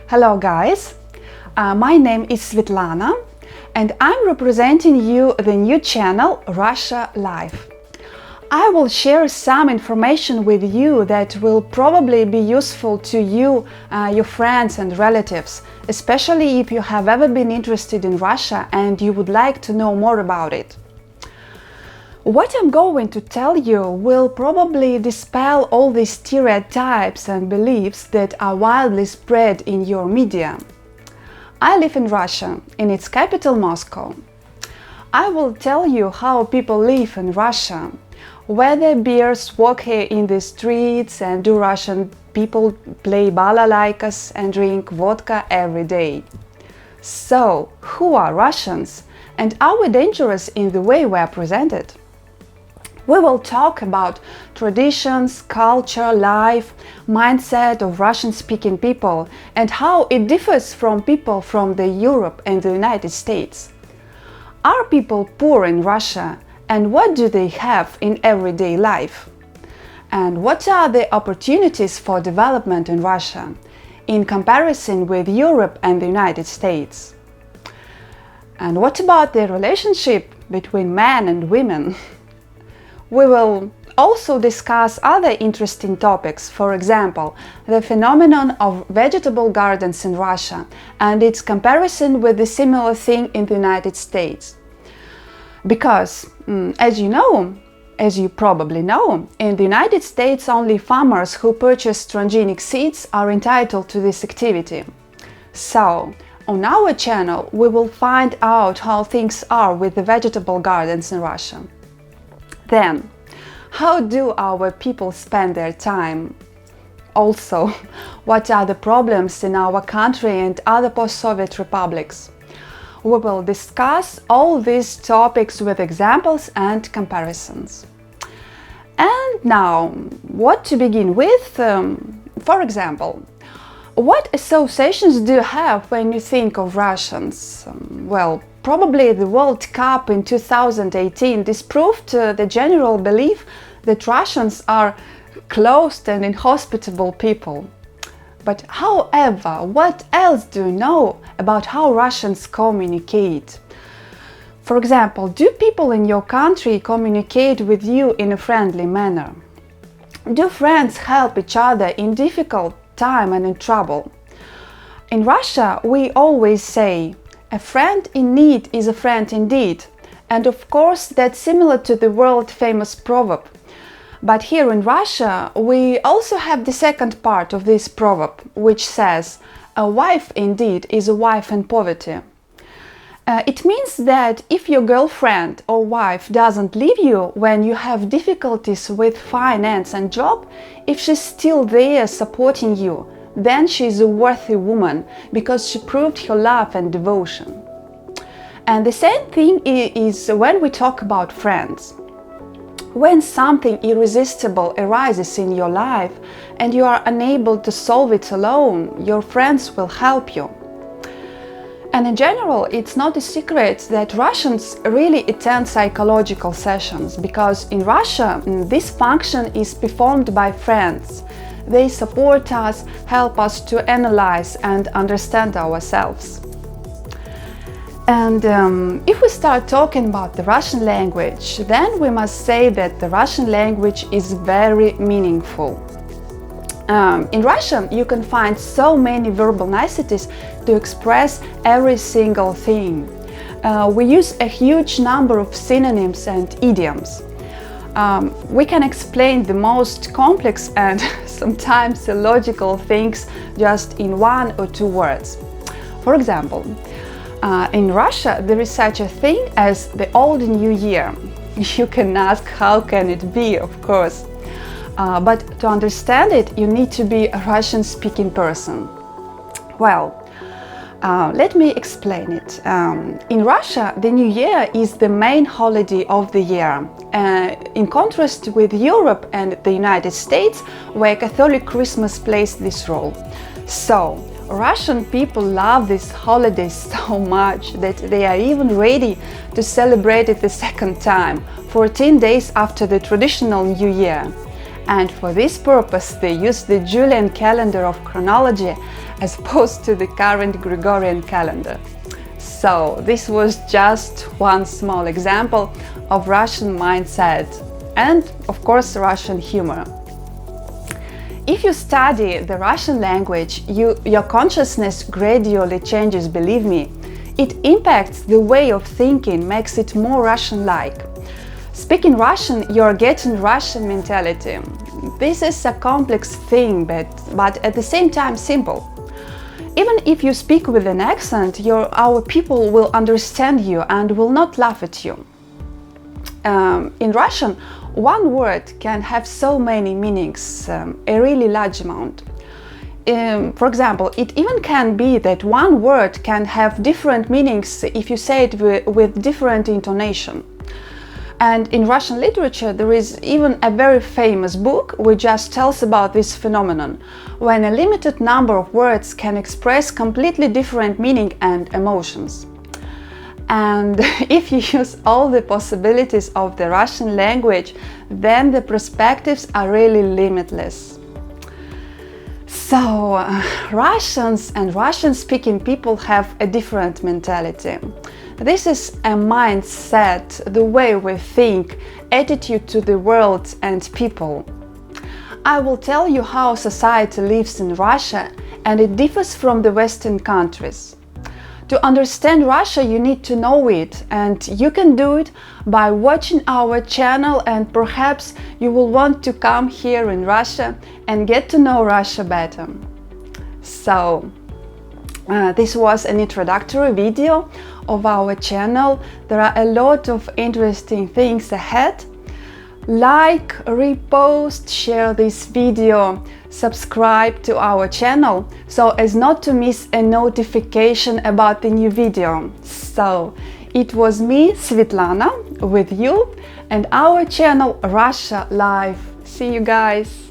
Hello guys, my name is Svetlana and I'm representing you the new channel Russia Live. I will share some information with you that will probably be useful to you, your friends and relatives, especially if you have ever been interested in Russia and you would like to know more about it. What I'm going to tell you will probably dispel all these stereotypes and beliefs that are widely spread in your media. I live in Russia, in its capital Moscow. I will tell you how people live in Russia, whether bears walk here in the streets and do Russian people play balalaikas and drink vodka every day. So, who are Russians and are we dangerous in the way we are presented? We will talk about traditions, culture, life, mindset of Russian-speaking people and how it differs from people from Europe and the United States. Are people poor in Russia and what do they have in everyday life? And what are the opportunities for development in Russia in comparison with Europe and the United States? And what about the relationship between men and women? We will also discuss other interesting topics, for example, the phenomenon of vegetable gardens in Russia and its comparison with the similar thing in the United States. Because, as you probably know, in the United States only farmers who purchase transgenic seeds are entitled to this activity. So, on our channel we will find out how things are with the vegetable gardens in Russia. Then, how do our people spend their time? Also, what are the problems in our country and other post-Soviet republics? We will discuss all these topics with examples and comparisons. And now, what to begin with? For example, what associations do you have when you think of Russians? Well, probably the World Cup in 2018 disproved the general belief that Russians are closed and inhospitable people. But however, what else do you know about how Russians communicate? For example, do people in your country communicate with you in a friendly manner? Do friends help each other in difficult time and in trouble? In Russia, we always say, a friend in need is a friend indeed. And of course, that's similar to the world-famous proverb. But here in Russia, we also have the second part of this proverb, which says, a wife indeed is a wife in poverty. It means that if your girlfriend or wife doesn't leave you when you have difficulties with finance and job, if she's still there supporting you, then she is a worthy woman because she proved her love and devotion. And the same thing is when we talk about friends. When something irresistible arises in your life and you are unable to solve it alone, your friends will help you. And in general, it's not a secret that Russians really attend psychological sessions because in Russia this function is performed by friends. They support us, help us to analyze and understand ourselves. And if we start talking about the Russian language, then we must say that the Russian language is very meaningful. In Russian, you can find so many verbal niceties to express every single thing. We use a huge number of synonyms and idioms. We can explain the most complex and sometimes illogical things just in 1 or 2 words. For example, in Russia there is such a thing as the Old New Year. You can ask how can it be, of course. But to understand it you need to be a Russian-speaking person. Well, let me explain it. In Russia, the New Year is the main holiday of the year, in contrast with Europe and the United States, where Catholic Christmas plays this role. So, Russian people love this holiday so much that they are even ready to celebrate it the second time, 14 days after the traditional New Year. and for this purpose they use the Julian calendar of chronology as opposed to the current Gregorian calendar. So this was just one small example of Russian mindset and, of course, Russian humor. If you study the Russian language, your consciousness gradually changes, believe me. It impacts the way of thinking, makes it more Russian-like. Speaking Russian, you're getting Russian mentality. This is a complex thing, but at the same time simple. Even if you speak with an accent, our people will understand you and will not laugh at you. In Russian, one word can have so many meanings, a really large amount. For example, it even can be that one word can have different meanings if you say it with different intonation. And in Russian literature, there is even a very famous book which just tells about this phenomenon, when a limited number of words can express completely different meaning and emotions. And if you use all the possibilities of the Russian language, then the perspectives are really limitless. So, Russians and Russian-speaking people have a different mentality. This is a mindset, the way we think, attitude to the world and people. I will tell you how society lives in Russia, and it differs from the Western countries. To understand Russia, you need to know it, and you can do it by watching our channel, and perhaps you will want to come here in Russia and get to know Russia better. So, this was an introductory video of our channel. There are a lot of interesting things ahead. Like, repost, share this video, subscribe to our channel so as not to miss a notification about the new video. So, it was me, Svetlana, with you and our channel Russia Live. See you guys!